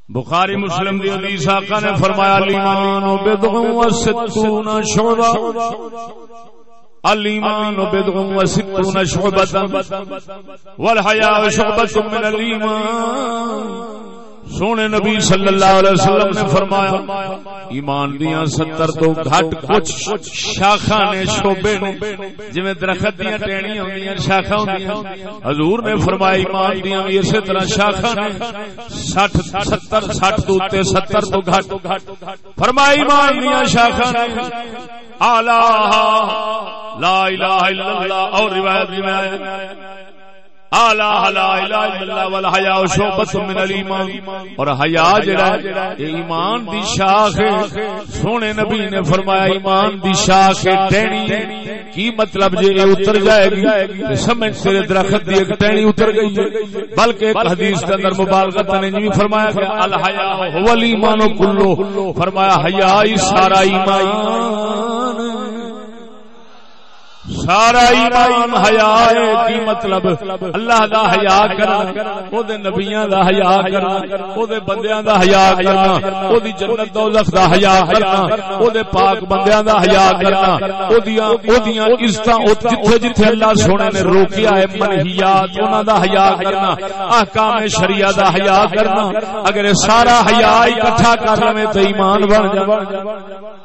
بخاری مسلم دی حدیث آقا نے فرمایا الایمان بضع و ستون شعبہ، الایمان بضع و ستون شعبۃ والحیاء شعبۃ من الایمان۔ سونے نبی صلی اللہ علیہ وسلم نے فرمایا ایمان دیاں 70 تو گھٹ کچھ شاخاں نے، شعبے نے، جویں درخت دیاں ٹہنیاں ہوندیاں شاخاں ہوندیاں، حضور نے فرمایا ایمان دیاں بھی اسی طرح شاخاں نے 60 تو تے 70 تو گھٹ، فرمایا ایمان دیاں شاخاں نے اعلی لا الہ الا اللہ، اور روایت میں آیا اعلی لا الہ الا اللہ والحیاء شعبۃ من الایمان، اور حیا جڑا ہے ایمان دی شاخ ہے۔ سونے نبی نے فرمایا ایمان دی شاخ ہے ٹہنی، کی مطلب جے اے اتر جائے گی سمجھ تیرے درخت دی ایک ٹہنی اتر گئی ہے۔ بلکہ ایک حدیث کے اندر مبالغہ نے بھی فرمایا کہ الحیاء هو الایمان کلہ، فرمایا حیا ہی سارا ایمان، سارا ایمان حیا ہے۔ کی مطلب اللہ دا حیا کرنا، او دے نبیاں دا حیا کرنا، او دے بندیاں دا حیا کرنا، او دی جنت دوزخ دا حیا کرنا، او دے پاک بندیاں دا حیا کرنا، او دیاں عزتاں جتھے جتھے اللہ سونے نے روکیا ہے منہیات انہاں دا حیا کرنا، احکام شریعہ دا حیا کرنا۔ اگر سارا حیا اکٹھا کر لویں تے ایمان بن جائے۔